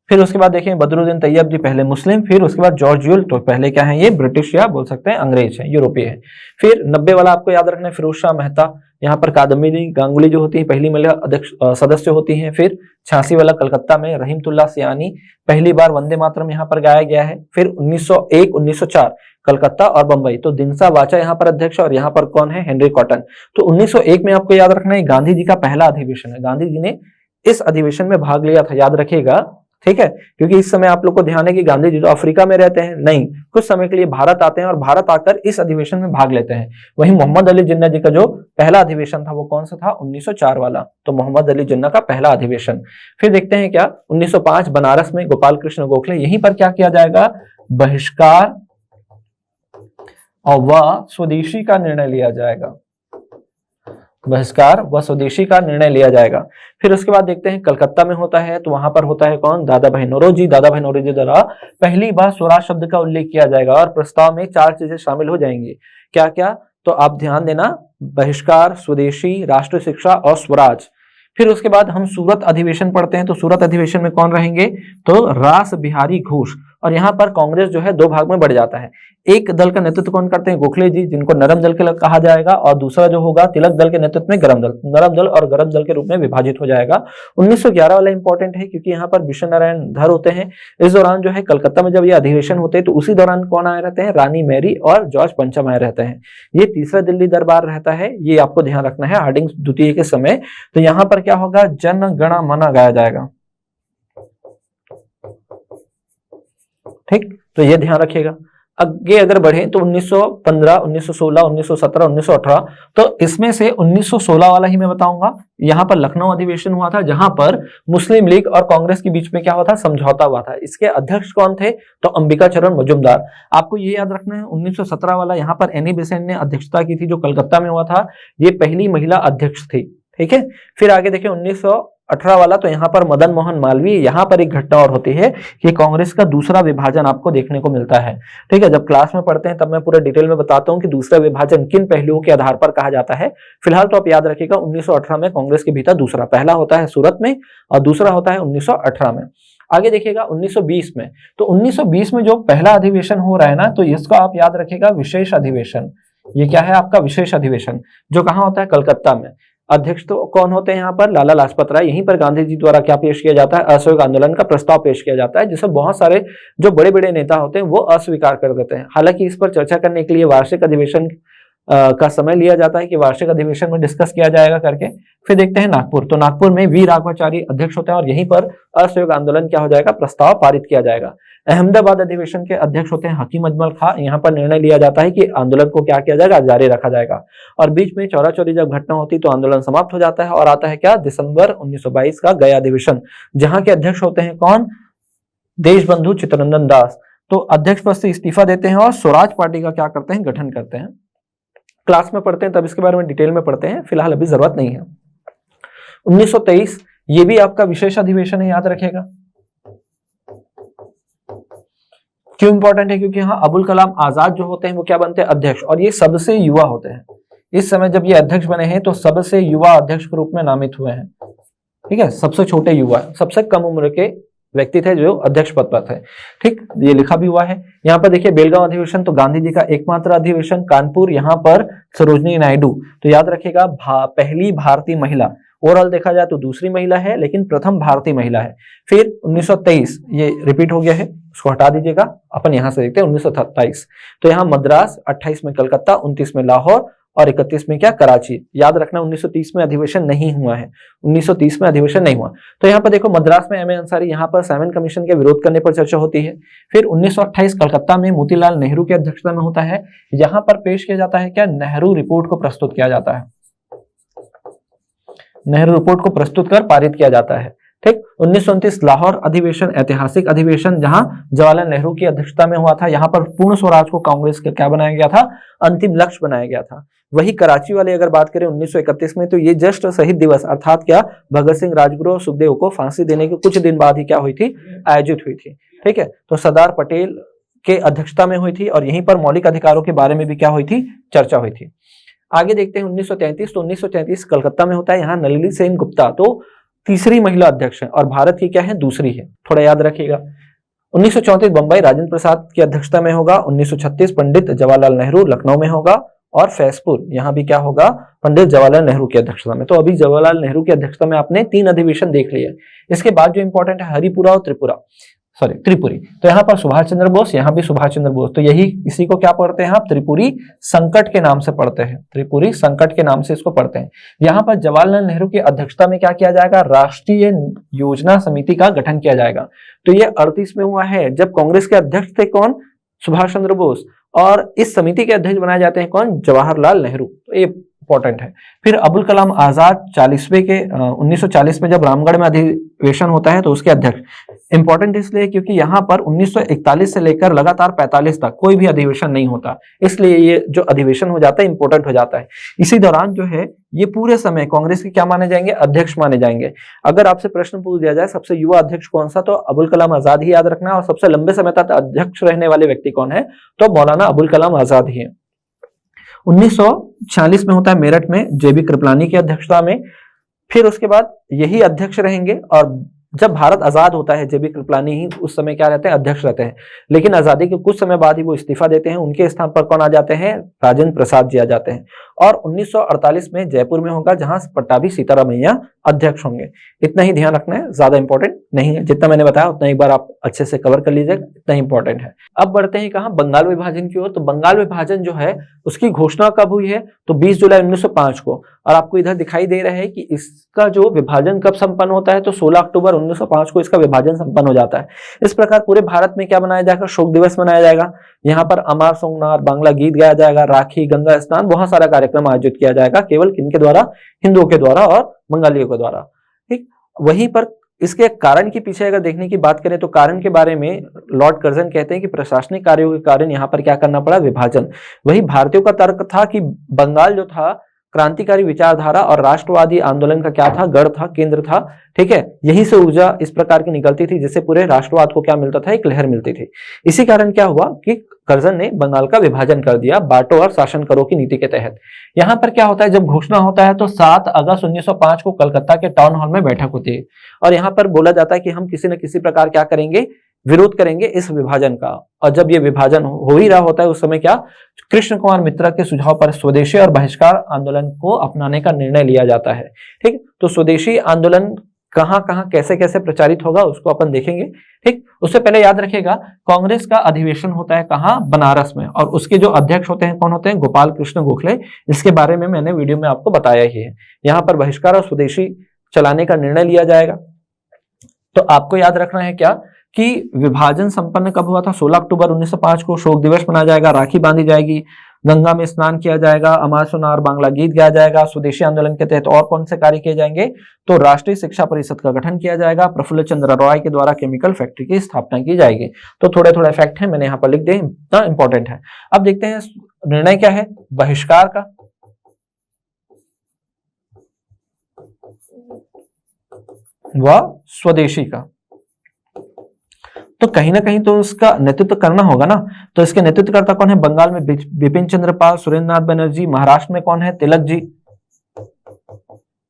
फिर उसके बाद देखें बदरुद्दीन तैयब जी पहले मुस्लिम, फिर उसके बाद जॉर्ज यूल, तो पहले क्या है ये ब्रिटिश या बोल सकते हैं अंग्रेज है, यूरोपीय है। फिर 90 वाला आपको याद रखना है फिरोज शाह मेहता, यहाँ पर कादम्बिनी गांगुली जो होती है पहली महिला अध्यक्ष सदस्य होती हैं। फिर 86 वाला कलकत्ता में रहीमतुल्लाह सियानी, पहली बार वंदे मातरम यहाँ पर गाया गया है। फिर 1901 1904 कलकत्ता और बंबई, तो दिनसा वाचा यहाँ पर अध्यक्ष और यहाँ पर कौन है हेनरी कॉटन। तो 1901 में आपको याद रखना है गांधी जी का पहला अधिवेशन है, गांधी जी ने इस अधिवेशन में भाग लिया था, याद रखिएगा, ठीक है। क्योंकि इस समय आप लोग को ध्यान है कि गांधी जी तो अफ्रीका में रहते हैं, नहीं, कुछ समय के लिए भारत आते हैं और भारत आकर इस अधिवेशन में भाग लेते हैं। वहीं मोहम्मद अली जिन्ना जी का जो पहला अधिवेशन था वो कौन सा था, 1904 वाला, तो मोहम्मद अली जिन्ना का पहला अधिवेशन। फिर देखते हैं क्या 1905 बनारस में गोपाल कृष्ण गोखले, यहीं पर क्या किया जाएगा, बहिष्कार और वह स्वदेशी का निर्णय लिया जाएगा, बहिष्कार व स्वदेशी का निर्णय लिया जाएगा। फिर उसके बाद देखते हैं कलकत्ता में होता है, तो वहां पर होता है कौन, दादा भाई नौरोजी, दादा भाई नौरोजी द्वारा पहली बार स्वराज शब्द का उल्लेख किया जाएगा और प्रस्ताव में 4 चीजें शामिल हो जाएंगी, क्या क्या, तो आप ध्यान देना, बहिष्कार, स्वदेशी, राष्ट्र शिक्षा और स्वराज। फिर उसके बाद हम सूरत अधिवेशन पढ़ते हैं, तो सूरत अधिवेशन में कौन रहेंगे, तो रास बिहारी घोष, और यहाँ पर कांग्रेस जो है 2 भाग में बढ़ जाता है। एक दल का नेतृत्व कौन करते हैं, गोखले जी, जिनको नरम दल के कहा जाएगा, और दूसरा जो होगा तिलक दल के नेतृत्व में गरम दल, नरम दल और गरम दल के रूप में विभाजित हो जाएगा। 1911 वाला इंपॉर्टेंट है क्योंकि यहाँ पर विश्व नारायण धर होते हैं। इस दौरान जो है कलकत्ता में जब ये अधिवेशन होते हैं तो उसी दौरान कौन आए रहते हैं, रानी मैरी और जॉर्ज पंचम आए रहते हैं। ये तीसरा दिल्ली दरबार रहता है, ये आपको ध्यान रखना है हार्डिंग द्वितीय के समय। तो यहाँ पर क्या होगा, जन गण मन गाया जाएगा, ठीक, तो ये ध्यान रखिएगा। आगे अगर बढ़े तो 1915, 1916, 1917, 1918, तो इसमें से 1916 वाला ही मैं बताऊंगा। यहाँ पर लखनऊ अधिवेशन हुआ था जहां पर मुस्लिम लीग और कांग्रेस के बीच में क्या हुआ था, समझौता हुआ था। इसके अध्यक्ष कौन थे, तो अंबिका चरण मजुमदार। आपको ये याद रखना है 1917 वाला, यहाँ पर एनी बेसेंट ने अध्यक्षता की थी, जो कलकत्ता में हुआ था, ये पहली महिला अध्यक्ष थी, ठीक है। फिर आगे देखिए 1918 वाला, तो यहाँ पर मदन मोहन मालवीय, यहाँ पर एक घटना और होती है कि कांग्रेस का दूसरा विभाजन आपको देखने को मिलता है, ठीक है। जब क्लास में पढ़ते हैं तब मैं पूरा डिटेल में बताता हूँ कि दूसरा विभाजन किन पहलुओं के आधार पर कहा जाता है। फिलहाल तो आप याद रखिएगा 1918 में कांग्रेस के भीतर दूसरा, पहला होता है सूरत में और दूसरा होता है 1918 में। आगे देखिएगा 1920 में, तो 1920 में जो पहला अधिवेशन हो रहा है ना, तो इसको आप याद रखिएगा विशेष अधिवेशन। ये क्या है आपका विशेष अधिवेशन, जो कहाँ होता है, कलकत्ता में। अध्यक्ष तो कौन होते हैं यहाँ पर, लाला लाजपत राय। यहीं पर गांधी जी द्वारा क्या पेश किया जाता है, असहयोग आंदोलन का प्रस्ताव पेश किया जाता है, जिसे बहुत सारे जो बड़े बड़े नेता होते हैं वो अस्वीकार कर देते हैं। हालांकि इस पर चर्चा करने के लिए वार्षिक अधिवेशन का समय लिया जाता है कि वार्षिक अधिवेशन में डिस्कस किया जाएगा करके। फिर देखते हैं नागपुर, तो नागपुर में वी राघवाचारी अध्यक्ष होते हैं और यहीं पर असहयोग आंदोलन क्या हो जाएगा, प्रस्ताव पारित किया जाएगा। अहमदाबाद अधिवेशन के अध्यक्ष होते हैं हकीम अजमल खां। यहाँ पर निर्णय लिया जाता है कि आंदोलन को क्या किया जाएगा, जारी रखा जाएगा। और बीच में चौरा चौरी जब घटना होती तो आंदोलन समाप्त हो जाता है और आता है क्या, दिसंबर 1922 का गया अधिवेशन, जहां के अध्यक्ष होते हैं कौन, देशबंधु चित्तरंजन दास। तो अध्यक्ष पद से इस्तीफा देते हैं और स्वराज पार्टी का क्या करते हैं, गठन करते हैं। क्लास में पढ़ते हैं तब इसके बारे में डिटेल में पढ़ते हैं, फिलहाल अभी जरूरत नहीं है। 1923 ये भी आपका विशेष अधिवेशन है, याद रखिएगा। क्यों इंपॉर्टेंट है, क्योंकि यहाँ अबुल कलाम आजाद जो होते हैं वो क्या बनते हैं, अध्यक्ष, और ये सबसे युवा होते हैं। इस समय जब ये अध्यक्ष बने हैं तो सबसे युवा अध्यक्ष के रूप में नामित हुए हैं, ठीक है। सबसे छोटे युवा, सबसे कम उम्र के व्यक्ति थे जो अध्यक्ष पद पर थे, ठीक, ये लिखा भी हुआ है। यहाँ पर देखिए बेलगांव अधिवेशन, तो गांधी जी का एकमात्र अधिवेशन। कानपुर, यहाँ पर सरोजनी नायडू। तो याद रखिएगा पहली भारतीय महिला, ओवरऑल देखा जाए तो दूसरी महिला है लेकिन प्रथम भारतीय महिला है। फिर 1923 ये रिपीट हो गया है, उसको हटा दीजिएगा, अपन यहाँ से देखते हैं 1927। तो यहाँ मद्रास, 28 में कलकत्ता, 29 में लाहौर और 31 में क्या, कराची। याद रखना 1930 में अधिवेशन नहीं हुआ है, 1930 में अधिवेशन नहीं हुआ। तो यहाँ पर देखो मद्रास में एम.ए. अंसारी, यहाँ पर साइमन कमीशन के विरोध करने पर चर्चा होती है। फिर 1928 कलकत्ता में मोतीलाल नेहरू की अध्यक्षता में होता है, यहाँ पर पेश किया जाता है क्या, नेहरू रिपोर्ट को प्रस्तुत किया जाता है, नेहरू रिपोर्ट को प्रस्तुत कर पारित किया जाता है, ठीक। 1929 लाहौर अधिवेशन, ऐतिहासिक अधिवेशन, जहां जवाहरलाल नेहरू की अध्यक्षता में हुआ था। यहाँ पर पूर्ण स्वराज को कांग्रेस का क्या बनाया गया था, अंतिम लक्ष्य बनाया गया था। वही कराची वाले अगर बात करें 1931 में, तो ये जस्ट शहीद दिवस अर्थात क्या, भगत सिंह, राजगुरु और सुखदेव को फांसी देने के कुछ दिन बाद ही क्या हुई थी, आयोजित हुई थी, ठीक है। तो सरदार पटेल के अध्यक्षता में हुई थी और यहीं पर मौलिक अधिकारों के बारे में भी क्या हुई थी, चर्चा हुई थी। आगे देखते हैं 1933, तो 1933 कलकत्ता में होता है, यहाँ नलिनी सेन गुप्ता। तो तीसरी महिला अध्यक्ष है और भारत की क्या है, दूसरी है, थोड़ा याद रखिएगा। 1934 बंबई राजेंद्र प्रसाद की अध्यक्षता में होगा। 1936 पंडित जवाहरलाल नेहरू लखनऊ में होगा। और फैजपुर यहाँ भी क्या होगा, पंडित जवाहरलाल नेहरू की अध्यक्षता में। तो अभी जवाहरलाल नेहरू की अध्यक्षता में आपने 3 अधिवेशन देख लिए। इसके बाद जो इंपॉर्टेंट है हरिपुरा और त्रिपुरी। तो यहाँ पर सुभाष चंद्र बोस, यहाँ भी सुभाष चंद्र बोस। तो यही इसी को क्या पढ़ते हैं आप, त्रिपुरी संकट के नाम से पढ़ते हैं, त्रिपुरी संकट के नाम से इसको पढ़ते हैं। यहाँ पर जवाहरलाल नेहरू की अध्यक्षता में क्या किया जाएगा, राष्ट्रीय योजना समिति का गठन किया जाएगा। तो ये 38 में हुआ है जब कांग्रेस के अध्यक्ष थे कौन, सुभाष चंद्र बोस, और इस समिति के अध्यक्ष बनाए जाते हैं कौन, जवाहरलाल नेहरू। तो ये इंपॉर्टेंट है। फिर अबुल कलाम आजाद 1940 में जब रामगढ़ में अधिवेशन होता है तो उसके अध्यक्ष। इंपॉर्टेंट इसलिए क्योंकि यहाँ पर 1941 से लेकर लगातार 45 तक कोई भी अधिवेशन नहीं होता, इसलिए ये जो अधिवेशन हो जाता है इंपॉर्टेंट हो जाता है। इसी दौरान जो है ये पूरे समय कांग्रेस के क्या माने जाएंगे, अध्यक्ष माने जाएंगे। अगर आपसे प्रश्न पूछ दिया जाए सबसे युवा अध्यक्ष कौन सा, तो अबुल कलाम आजाद ही याद रखना है। और सबसे लंबे समय तक अध्यक्ष रहने वाले व्यक्ति कौन है, तो मौलाना अबुल कलाम आजाद ही है। 1946 में होता है मेरठ में जेबी कृपलानी की अध्यक्षता में। फिर उसके बाद यही अध्यक्ष रहेंगे और जब भारत आजाद होता है जेबी कृपलानी ही उस समय क्या रहते हैं, अध्यक्ष रहते हैं। लेकिन आजादी के कुछ समय बाद ही वो इस्तीफा देते हैं, उनके स्थान पर कौन आ जाते हैं, राजेंद्र प्रसाद जी आ जाते हैं। और 1948 में जयपुर में होगा जहां पट्टाभी सीतारामैया अध्यक्ष होंगे। इतना ही ध्यान रखना है, ज्यादा इंपॉर्टेंट नहीं है, जितना मैंने बताया उतना एक बार आप अच्छे से कवर कर लीजिएगा, इतना इंपॉर्टेंट है। अब बढ़ते हैं कहां, बंगाल विभाजन की ओर। तो बंगाल विभाजन जो है उसकी घोषणा कब हुई है, तो 20 जुलाई 1905 को। और आपको इधर दिखाई दे रहा है कि इसका जो विभाजन कब संपन्न होता है, तो 16 अक्टूबर 1905 को इसका विभाजन संपन्न हो जाता है। इस प्रकार पूरे भारत में क्या मनाया जाएगा, शोक दिवस मनाया जाएगा। यहाँ पर अमार सोमनाथ बांग्ला गीत गाया जाएगा, राखी, गंगा स्नान, बहुत सारा कार्यक्रम आयोजित किया जाएगा, केवल किनके द्वारा, हिंदुओं के द्वारा और बंगालियों के द्वारा। ठीक, वहीं पर इसके कारण के पीछे अगर देखने की बात करें तो कारण के बारे में लॉर्ड कर्जन कहते हैं कि प्रशासनिक कार्यों के कारण यहाँ पर क्या करना पड़ा, विभाजन। वही भारतीयों का तर्क था कि बंगाल जो था क्रांतिकारी विचारधारा और राष्ट्रवादी आंदोलन का क्या था, गढ़ था, केंद्र था। ठीक है, यही से ऊर्जा इस प्रकार की निकलती थी जिससे पूरे राष्ट्रवाद को क्या मिलता था, एक लहर मिलती थी। इसी कारण क्या हुआ कि कर्जन ने बंगाल का विभाजन कर दिया, बांटो और शासन करो की नीति के तहत। यहाँ पर क्या होता है, जब घोषणा होता है तो 7 अगस्त 1905 को कलकत्ता के टाउन हॉल में बैठक होती है और यहाँ पर बोला जाता है कि हम किसी न किसी प्रकार क्या करेंगे, विरोध करेंगे इस विभाजन का। और जब ये विभाजन हो ही रहा होता है उस समय क्या, कृष्ण कुमार मित्रा के सुझाव पर स्वदेशी और बहिष्कार आंदोलन को अपनाने का निर्णय लिया जाता है। ठीक, तो स्वदेशी आंदोलन कहां कहां कैसे कैसे प्रचारित होगा उसको अपन देखेंगे। ठीक, उससे पहले याद रखिएगा कांग्रेस का अधिवेशन होता है कहां, बनारस में, और उसके जो अध्यक्ष होते हैं कौन होते हैं, गोपाल कृष्ण गोखले। इसके बारे में मैंने वीडियो में आपको बताया ही है। यहाँ पर बहिष्कार और स्वदेशी चलाने का निर्णय लिया जाएगा। तो आपको याद रखना है क्या कि विभाजन संपन्न कब हुआ था, 16 अक्टूबर 1905 को। शोक दिवस मनाया जाएगा, राखी बांधी जाएगी, गंगा में स्नान किया जाएगा, अमार सोनार बांग्ला गीत गाया जाएगा। स्वदेशी आंदोलन के तहत और कौन से कार्य किए जाएंगे, तो राष्ट्रीय शिक्षा परिषद का गठन किया जाएगा। प्रफुल्ल चंद्र रॉय के द्वारा केमिकल फैक्ट्री की स्थापना की जाएगी। तो थोड़े थोड़े फैक्ट है, मैंने यहाँ पर लिख दिए, इतना इंपॉर्टेंट है। अब देखते हैं निर्णय क्या है, बहिष्कार का। वह स्वदेशी का, तो कहीं ना कहीं तो उसका नेतृत्व करना होगा ना। तो इसके नेतृत्वकर्ता कौन है, बंगाल में बिपिन चंद्र पाल, सुरेंद्र नाथ बनर्जी। महाराष्ट्र में कौन है, तिलक जी।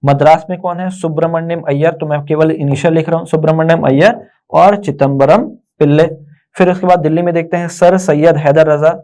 मद्रास में कौन है, सुब्रमण्यम अय्यर। तो मैं केवल इनिशियल लिख रहा हूं, सुब्रमण्यम अय्यर और चिदम्बरम पिल्ले। फिर उसके बाद दिल्ली में देखते हैं सर सैयद हैदर रजा।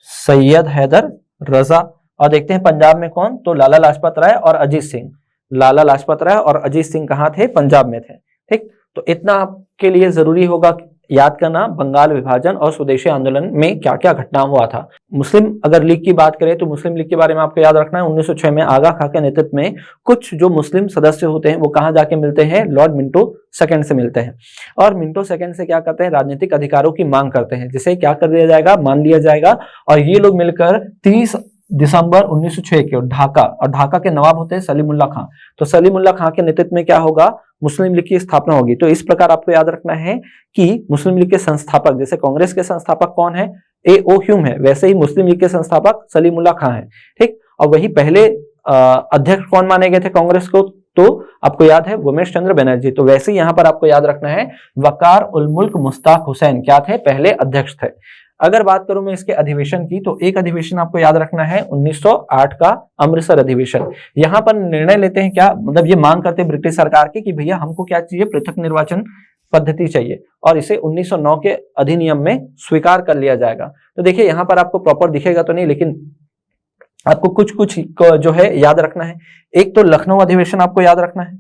सैयद हैदर रजा। और देखते हैं पंजाब में कौन, तो लाला लाजपत राय और अजीत सिंह। लाला लाजपत राय और अजीत सिंह कहाँ थे, पंजाब में थे। ठीक, तो इतना आपके लिए जरूरी होगा याद करना, बंगाल विभाजन और स्वदेशी आंदोलन में क्या क्या घटना हुआ था। मुस्लिम अगर लीग की बात करें तो मुस्लिम लीग के बारे में आपको याद रखना है, 1906 में आगा खां के नेतृत्व में कुछ जो मुस्लिम सदस्य होते हैं वो कहाँ जाके मिलते हैं, लॉर्ड मिंटो सेकंड से मिलते हैं। और मिंटो सेकंड से क्या करते हैं, राजनीतिक अधिकारों की मांग करते हैं, जिसे क्या कर दिया जाएगा, मान लिया जाएगा। और ये लोग मिलकर 30 दिसंबर 1906 के ढाका, और ढाका के नवाब होते हैं सलीमुल्लाह खां। तो सलीमुल्लाह खां के नेतृत्व में क्या होगा, मुस्लिम लीग की स्थापना होगी। तो इस प्रकार आपको याद रखना है कि मुस्लिम लीग के संस्थापक, जैसे कांग्रेस के संस्थापक कौन है, A.O. ह्यूम है, वैसे ही मुस्लिम लीग के संस्थापक सलीमुल्लाह खां है। ठीक, और वही पहले अध्यक्ष कौन माने गए थे कांग्रेस को, तो आपको याद है उमेश चंद्र बनर्जी। तो वैसे ही यहाँ पर आपको याद रखना है वकार उल मुल्क मुश्ताक हुसैन क्या थे, पहले अध्यक्ष थे। अगर बात करूं मैं इसके अधिवेशन की, तो एक अधिवेशन आपको याद रखना है 1908 का अमृतसर अधिवेशन। यहाँ पर निर्णय लेते हैं क्या, मतलब ये मांग करते हैं ब्रिटिश सरकार की कि भैया हमको क्या चाहिए, पृथक निर्वाचन पद्धति चाहिए, और इसे 1909 के अधिनियम में स्वीकार कर लिया जाएगा। तो देखिए यहाँ पर आपको प्रॉपर दिखेगा तो नहीं, लेकिन आपको कुछ कुछ जो है याद रखना है। एक तो लखनऊ अधिवेशन आपको याद रखना है,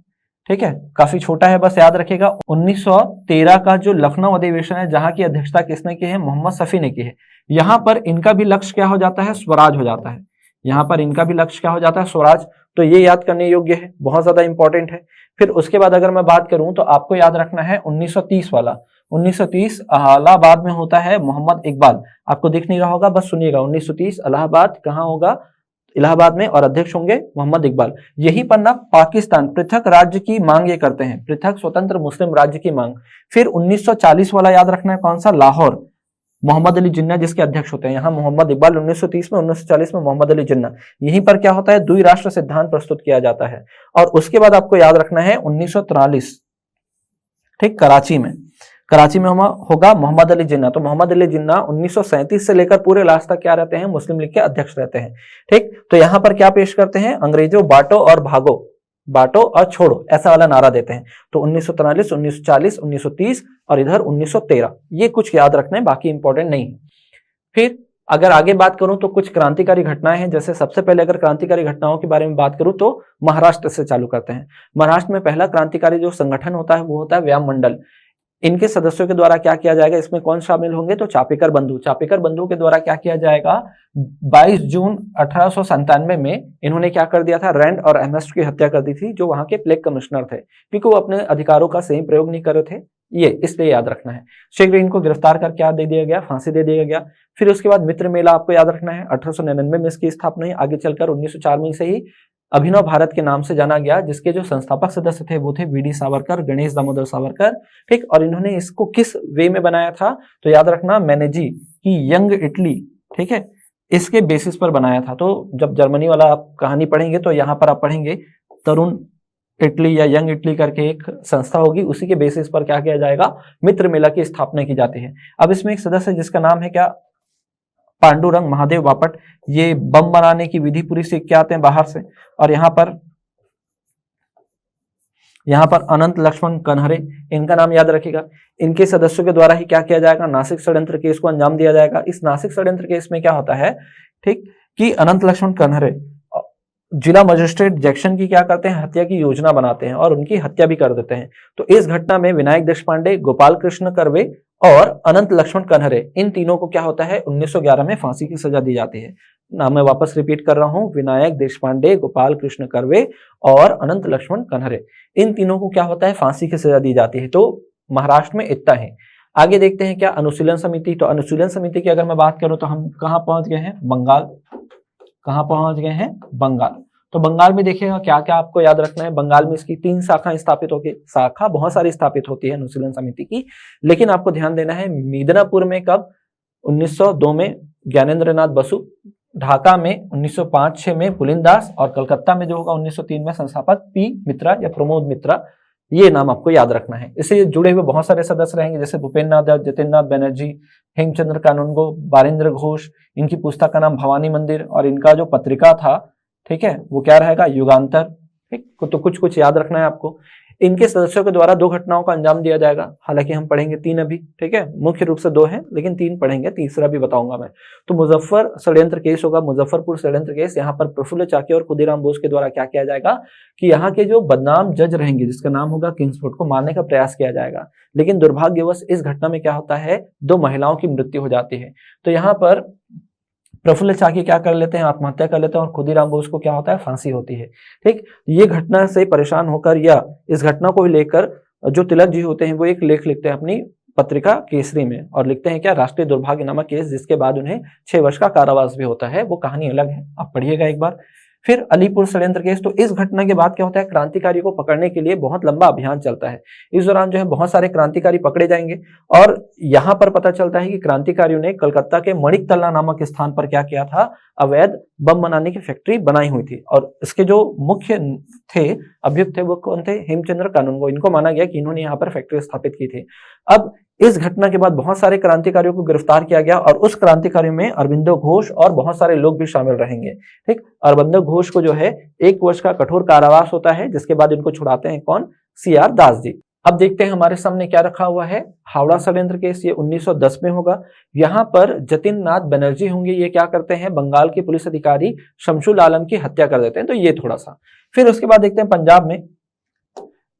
ठीक है, काफी छोटा है, बस याद रखिएगा। 1913 का जो लखनऊ अधिवेशन है, जहां की अध्यक्षता किसने की है, मोहम्मद शफी ने की है। यहां पर इनका भी लक्ष्य क्या हो जाता है, स्वराज हो जाता है। यहां पर इनका भी लक्ष्य क्या हो जाता है, स्वराज। तो ये याद करने योग्य है, बहुत ज्यादा इंपॉर्टेंट है। फिर उसके बाद अगर मैं बात करूं तो आपको याद रखना है 1930 वाला। 1930 इलाहाबाद में होता है मोहम्मद इकबाल। आपको दिख नहीं रहा होगा, बस सुनिएगा। 1930 इलाहाबाद कहाँ होगा, इलाहाबाद में, और अध्यक्ष होंगे मोहम्मद इकबाल। यही पर ना पाकिस्तान पृथक राज्य की मांग ये करते हैं, पृथक स्वतंत्र मुस्लिम राज्य की मांग। फिर 1940 वाला याद रखना है, कौन सा, लाहौर, मोहम्मद अली जिन्ना जिसके अध्यक्ष होते हैं। यहाँ मोहम्मद इकबाल 1930 में, 1940 में मोहम्मद अली जिन्ना। यहीं पर क्या होता है, द्विराष्ट्र सिद्धांत प्रस्तुत किया जाता है। और उसके बाद आपको याद रखना है 1943, ठीक, कराची में, कराची में होगा मोहम्मद अली जिन्ना। तो मोहम्मद अली जिन्ना 1937 से लेकर पूरे लास्ट तक क्या रहते हैं, मुस्लिम लीग के अध्यक्ष रहते हैं, ठीक। तो यहां पर क्या पेश करते हैं, अंग्रेजों बांटो और भागो, बांटो और छोड़ो, ऐसा वाला नारा देते हैं। तो 1943, 1940, 1930 और इधर 1913, ये कुछ याद रखना है, बाकी इंपॉर्टेंट नहीं है। फिर अगर आगे बात करूं तो कुछ क्रांतिकारी घटनाएं हैं। जैसे सबसे पहले अगर क्रांतिकारी घटनाओं के बारे में बात करूं तो महाराष्ट्र से चालू करते हैं। महाराष्ट्र में पहला क्रांतिकारी जो संगठन होता है वो होता है व्यायाम मंडल। इनके सदस्यों के द्वारा क्या किया जाएगा, इसमें कौन शामिल होंगे, तो चापेकर बंधु। चापेकर बंधु के द्वारा क्या किया जाएगा, 22 जून 1897 में इन्होंने क्या कर दिया था, रैंड और एमएस्ट की हत्या कर दी थी, जो वहां के प्लेग कमिश्नर थे, क्योंकि वो अपने अधिकारों का सही प्रयोग नहीं कर रहे थे, ये इसलिए याद रखना है। शीघ्र इनको गिरफ्तार कर क्या दे दिया गया, फांसी दे दिया गया। फिर उसके बाद मित्र मेला आपको याद रखना है, 1899 में इसकी स्थापना हुई। आगे चलकर 1904 में से ही अभिनव भारत के नाम से जाना गया, जिसके जो संस्थापक सदस्य थे वो थे वीडी सावरकर, गणेश दामोदर सावरकर, ठीक। और इन्होंने इसको किस वे में बनाया था, तो याद रखना मैनेजी की यंग इटली, ठीक है, इसके बेसिस पर बनाया था। तो जब जर्मनी वाला आप कहानी पढ़ेंगे तो यहाँ पर आप पढ़ेंगे तरुण इटली या यंग इटली करके एक संस्था होगी, उसी के बेसिस पर क्या किया जाएगा, मित्र मेला की स्थापना की जाती है। अब इसमें एक सदस्य जिसका नाम है क्या, पांडुरंग महादेव बापट। ये बम बनाने की विधि पूरी सीख के आते हैं बाहर से। और यहाँ पर अनंत लक्ष्मण कन्हरे, इनका नाम याद रखिएगा। इनके सदस्यों के द्वारा ही क्या किया जाएगा, नासिक षड्यंत्र केस को अंजाम दिया जाएगा। इस नासिक षड्यंत्र केस में क्या होता है, ठीक, कि अनंत लक्ष्मण कन्हरे जिला मजिस्ट्रेट जैक्सन की क्या करते हैं, हत्या की योजना बनाते हैं और उनकी हत्या भी कर देते हैं। तो इस घटना में विनायक देशपांडे, गोपाल कृष्ण कर्वे और अनंत लक्ष्मण कन्हरे, इन तीनों को क्या होता है, 1911 में फांसी की सजा दी जाती है। नाम मैं वापस रिपीट कर रहा हूं, विनायक देशपांडे, गोपाल कृष्ण कर्वे और अनंत लक्ष्मण कन्हरे, इन तीनों को क्या होता है, फांसी की सजा दी जाती है। तो महाराष्ट्र में इतना है। आगे देखते हैं क्या, अनुशीलन समिति। तो अनुशीलन समिति की अगर मैं बात करूं तो हम कहां पहुंच गए हैं, बंगाल। कहां पहुंच गए हैं, बंगाल। तो बंगाल में देखिएगा क्या क्या आपको याद रखना है। बंगाल में इसकी 3 शाखाएं स्थापित होगी, शाखा बहुत सारी स्थापित होती है अनुशीलन समिति की, लेकिन आपको ध्यान देना है मिदनापुर में कब, 1902 में ज्ञानेंद्र नाथ बसु, ढाका में 1905-06 में पुलिनदास, और कलकत्ता में जो होगा 1903 में संस्थापक पी मित्रा या प्रमोद मित्रा। ये नाम आपको याद रखना है। इससे जुड़े हुए बहुत सारे सदस्य रहेंगे, जैसे भूपेन्द्र नाथ दत्त, जतिन नाथ बैनर्जी, हेमचंद्र कानूनगो, बारेंद्र घोष। इनकी पुस्तक का नाम भवानी मंदिर, और इनका जो पत्रिका था, ठीक है, वो क्या रहेगा, युगांतर, ठीक। तो कुछ कुछ याद रखना है आपको। इनके सदस्यों के द्वारा 2 घटनाओं का अंजाम दिया जाएगा, हालांकि हम पढ़ेंगे 3 अभी, ठीक है, मुख्य रूप से 2 हैं, लेकिन 3 पढ़ेंगे, तीसरा भी बताऊंगा मैं। तो मुजफ्फर षड्यंत्र केस होगा, मुजफ्फरपुर षड्यंत्र केस। यहाँ पर प्रफुल्ल चाकी और खुदीराम बोस के द्वारा क्या किया जाएगा कि यहाँ के जो बदनाम जज रहेंगे, जिसका नाम होगा किंग्सफोर्ड, को मारने का प्रयास किया जाएगा। लेकिन दुर्भाग्यवश इस घटना में क्या होता है, 2 महिलाओं की मृत्यु हो जाती है। तो यहाँ पर प्रफुल्ल चाकी क्या कर लेते हैं, आत्महत्या कर लेते हैं, और खुदीराम बोस को क्या होता है, फांसी होती है, ठीक। ये घटना से परेशान होकर या इस घटना को लेकर जो तिलक जी होते हैं वो एक लेख लिखते हैं अपनी पत्रिका केसरी में, और लिखते हैं क्या, राष्ट्रीय दुर्भाग्य नामक केस, जिसके बाद उन्हें 6 वर्ष का कारावास भी होता है। वो कहानी अलग है, आप पढ़िएगा एक बार। फिर अलीपुर षड्यंत्र केस। तो इस घटना के बाद क्या होता है, क्रांतिकारी को पकड़ने के लिए बहुत लंबा अभियान चलता है। इस दौरान जो है बहुत सारे क्रांतिकारी पकड़े जाएंगे, और यहाँ पर पता चलता है कि क्रांतिकारियों ने कलकत्ता के मणिकतल्ला नामक स्थान पर क्या किया था, अवैध बम बनाने की फैक्ट्री बनाई हुई थी। और इसके जो मुख्य थे, अभियुक्त थे, वो कौन थे, हेमचंद्र कानूनगो। इनको माना गया कि इन्होंने यहाँ पर फैक्ट्री स्थापित की थी। अब इस घटना के बाद बहुत सारे क्रांतिकारियों को गिरफ्तार किया गया और उस क्रांतिकारियों में अरविंदो घोष और बहुत सारे लोग भी शामिल रहेंगे। ठीक, अरविंदो घोष को जो है 1 वर्ष का कठोर कारावास होता है, जिसके बाद इनको छुड़ाते हैं कौन? CR दास जी। अब देखते हैं हमारे सामने क्या रखा हुआ है। हावड़ा षड्यंत्र केस, ये 1910 में होगा। यहाँ पर जतिन नाथ बनर्जी होंगे, ये क्या करते हैं? बंगाल के पुलिस अधिकारी शमशुल आलम की हत्या कर देते हैं। तो ये थोड़ा सा, फिर उसके बाद देखते हैं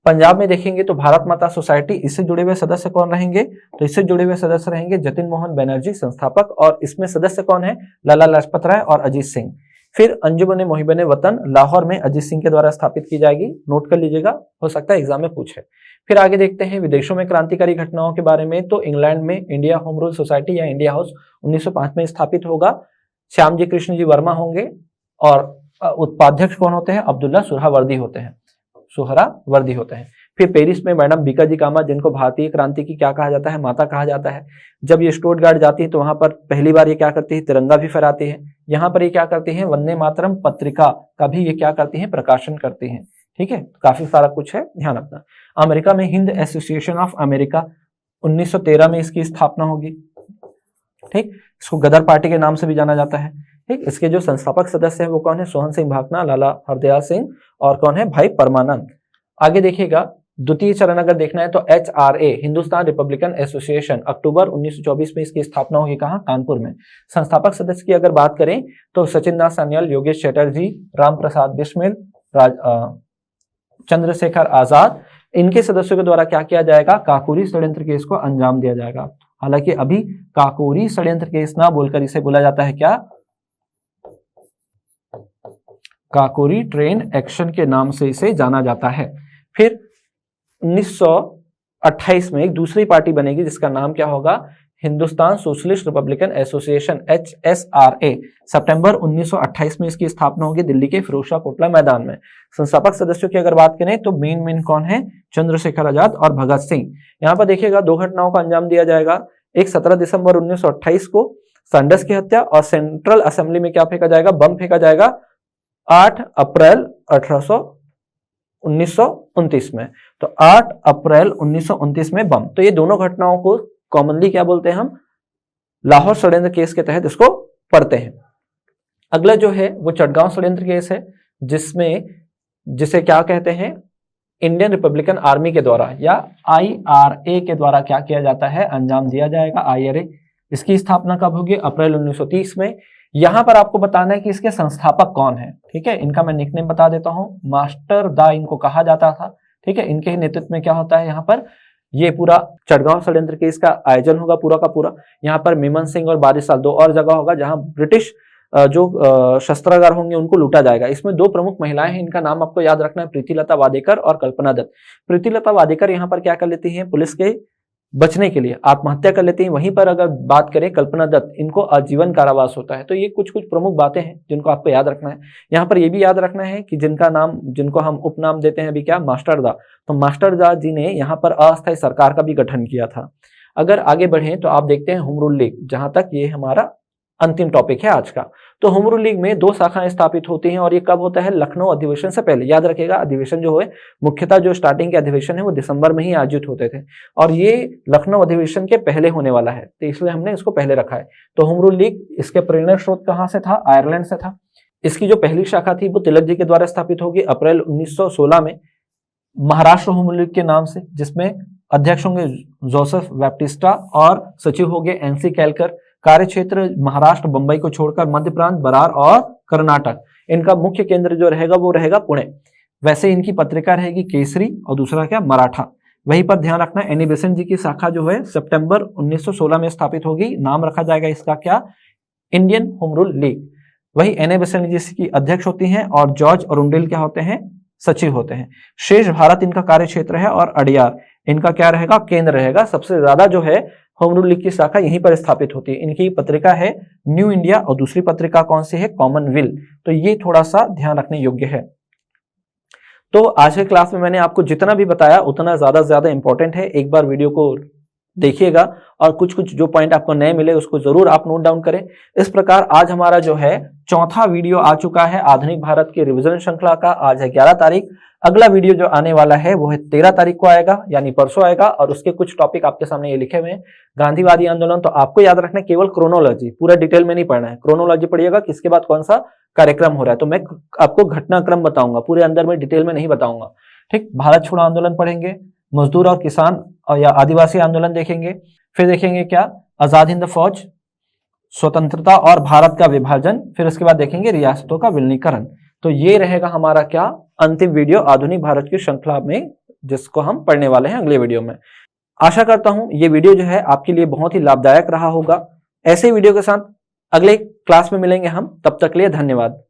पंजाब में देखेंगे तो भारत माता सोसाइटी, इससे जुड़े हुए सदस्य कौन रहेंगे? तो इससे जुड़े हुए सदस्य रहेंगे जतिन मोहन बनर्जी संस्थापक, और इसमें सदस्य कौन है? लाला लाजपत राय और अजीत सिंह। फिर अंजुमन मोहिबन वतन लाहौर में अजीत सिंह के द्वारा स्थापित की जाएगी, नोट कर लीजिएगा, हो सकता है एग्जाम में पूछे। फिर आगे देखते हैं विदेशों में क्रांतिकारी घटनाओं के बारे में। तो इंग्लैंड में इंडिया होम रूल सोसाइटी या इंडिया हाउस 1905 में स्थापित होगा। श्यामजी कृष्ण जी वर्मा होंगे और उपाध्यक्ष कौन होते हैं? अब्दुल्ला सुहरावर्दी होते हैं। फिर पेरिस में मैडम बीकाजी कामा, जिनको भारतीय क्रांति की क्या कहा जाता है? माता कहा जाता है। जब ये स्टुटगार्ट जाती है तो वहां पर पहली बार ये क्या करती है? तिरंगा भी फहराती है। यहाँ पर ये क्या करती है? वंदे मातरम पत्रिका का भी ये क्या करती है? प्रकाशन करती है। ठीक है, काफी सारा कुछ है, ध्यान रखना। अमेरिका में हिंद एसोसिएशन ऑफ अमेरिका 1913 में इसकी स्थापना होगी। ठीक, इसको गदर पार्टी के नाम से भी जाना जाता है। ठीक, इसके जो संस्थापक सदस्य हैं वो कौन है? सोहन सिंह भाकना, लाला हरदयाल सिंह और कौन है? भाई परमानंद। आगे देखिएगा, द्वितीय चरण अगर देखना है तो HRA हिंदुस्तान रिपब्लिकन एसोसिएशन, अक्टूबर 1924 में इसकी स्थापना होगी। कहां? कानपुर में। संस्थापक सदस्य की अगर बात करें तो सचिन नाथ सान्याल, योगेश चटर्जी, राम प्रसाद बिस्मिल, चंद्रशेखर आजाद, इनके सदस्यों के द्वारा क्या किया जाएगा? काकोरी षड्यंत्र केस को अंजाम दिया जाएगा। हालांकि अभी काकोरी षड्यंत्र केस ना बोलकर इसे बोला जाता है क्या? काकोरी ट्रेन एक्शन के नाम से इसे जाना जाता है। फिर 1928 में एक दूसरी पार्टी बनेगी जिसका नाम क्या होगा? Hindustan socialist Republican association, HSRA। सितंबर 1928 में इसकी स्थापना होगी दिल्ली के फिरोजशाह कोटला मैदान में। संस्थापक सदस्यों की अगर बात करें तो मेन कौन है? चंद्रशेखर आजाद और भगत सिंह। यहाँ पर देखिएगा 2 घटनाओं का अंजाम दिया जाएगा। एक 17 दिसंबर 1928 को सैंडर्स की हत्या, और सेंट्रल असेंबली में क्या फेंका जाएगा? बम फेंका जाएगा 8 अप्रैल 1929 में। तो 8 अप्रैल 1929 में बम। तो ये दोनों घटनाओं को कॉमनली क्या बोलते हैं हम? लाहौर षड्यंत्र केस के तहत इसको पढ़ते हैं। अगला जो है वो चटगांव षड्यंत्र केस है, जिसे क्या कहते हैं? इंडियन रिपब्लिकन आर्मी के द्वारा या IRA के द्वारा क्या किया जाता है? अंजाम दिया जाएगा, IRA। इसकी स्थापना कब होगी? अप्रैल 1930 में। यहां पर आपको बताना है कि इसके संस्थापक कौन है। ठीक है, इनका मैं निकनेम बता देता हूं, मास्टर दा इनको कहा जाता था। ठीक है, इनके नेतृत्व में क्या होता है? यहाँ पर ये पूरा चटगांव षड्यंत्र केस का आयोजन होगा पूरा का पूरा। यहाँ पर मेमन सिंह और बारिशाल 2 और जगह होगा जहां ब्रिटिश जो शस्त्रागार होंगे उनको लूटा जाएगा। इसमें 2 प्रमुख महिलाएं हैं, इनका नाम आपको याद रखना है, प्रीतिलता वाडेकर और कल्पना दत्त। प्रीतिलता वाडेकर यहाँ पर क्या कर लेती हैं? पुलिस के बचने के लिए आत्महत्या कर लेती हैं। वहीं पर अगर बात करें कल्पना दत्त, इनको आजीवन कारावास होता है। तो ये कुछ प्रमुख बातें हैं जिनको आपको याद रखना है। यहाँ पर ये भी याद रखना है कि जिनको हम उपनाम देते हैं अभी क्या? मास्टर दा। तो मास्टर दा जी ने यहाँ पर अस्थायी सरकार का भी गठन किया था। अगर आगे बढ़े तो आप देखते हैं होम रूल लीग, जहां तक ये हमारा अंतिम टॉपिक है आज का। तो होम रूल लीग में 2 शाखाएं स्थापित होती हैं और ये कब होता है? लखनऊ अधिवेशन से पहले। याद रखिएगा, अधिवेशन जो है मुख्यतः जो स्टार्टिंग के अधिवेशन है वो दिसंबर में ही आयोजित होते थे और ये लखनऊ अधिवेशन के पहले होने वाला है, तो इसलिए हमने इसको पहले रखा है। तो होम रूल लीग, इसके प्रेरणा स्रोत कहाँ से था? आयरलैंड से था। इसकी जो पहली शाखा थी वो तिलक जी के द्वारा स्थापित होगी अप्रैल 1916 में महाराष्ट्र होम रूल लीग के नाम से, जिसमें अध्यक्ष होंगे जोसेफ बैप्टिस्टा और सचिव होंगे NC कैलकर। कार्य क्षेत्र महाराष्ट्र, बंबई को छोड़कर मध्य प्रांत, बरार और कर्नाटक। इनका मुख्य केंद्र जो रहेगा वो रहेगा पुणे। वैसे इनकी पत्रिका रहेगी केसरी और दूसरा क्या? मराठा। वहीं पर ध्यान रखना, एनी बेसेंट जी की शाखा जो है सितंबर 1916 में स्थापित होगी। नाम रखा जाएगा इसका क्या? Indian home rule league. वही एनी बेसेंट जी की अध्यक्ष होती हैं और जॉर्ज अरुंडेल क्या होते हैं? सचिव होते हैं। शेष भारत इनका कार्य क्षेत्र है और अडियार इनका क्या रहेगा? केंद्र रहेगा। सबसे ज्यादा जो है होम रूल लीग की शाखा यहीं पर स्थापित होती है। इनकी पत्रिका है न्यू इंडिया और दूसरी पत्रिका कौन सी है? कॉमनवेल्थ। तो ये थोड़ा सा ध्यान रखने योग्य है। तो आज के क्लास में मैंने आपको जितना भी बताया उतना ज्यादा इंपॉर्टेंट है। एक बार वीडियो को देखिएगा और कुछ कुछ जो पॉइंट आपको नए मिले उसको जरूर आप नोट डाउन करें। इस प्रकार आज हमारा जो है चौथा वीडियो आ चुका है आधुनिक भारत की रिवीजन श्रृंखला का। आज है 11 तारीख। अगला वीडियो जो आने वाला है वो है 13 तारीख को आएगा, यानी परसों आएगा। और उसके कुछ टॉपिक आपके सामने ये लिखे हुए हैं। गांधीवादी आंदोलन तो आपको याद रखना है, केवल क्रोनोलॉजी, पूरा डिटेल में नहीं पढ़ना है। क्रोनोलॉजी पढ़िएगा किसके बाद कौन सा कार्यक्रम हो रहा है, तो मैं आपको घटनाक्रम बताऊंगा, पूरे अंदर में डिटेल में नहीं बताऊंगा। ठीक, भारत छोड़ो आंदोलन पढ़ेंगे, मजदूर और किसान या आदिवासी आंदोलन देखेंगे, फिर देखेंगे क्या आजाद हिंद फौज, स्वतंत्रता और भारत का विभाजन, फिर उसके बाद देखेंगे रियासतों का विलीनीकरण। तो ये रहेगा हमारा क्या अंतिम वीडियो आधुनिक भारत की श्रृंखला में, जिसको हम पढ़ने वाले हैं अगले वीडियो में। आशा करता हूं ये वीडियो जो है आपके लिए बहुत ही लाभदायक रहा होगा। ऐसे वीडियो के साथ अगले क्लास में मिलेंगे हम, तब तक के लिए धन्यवाद।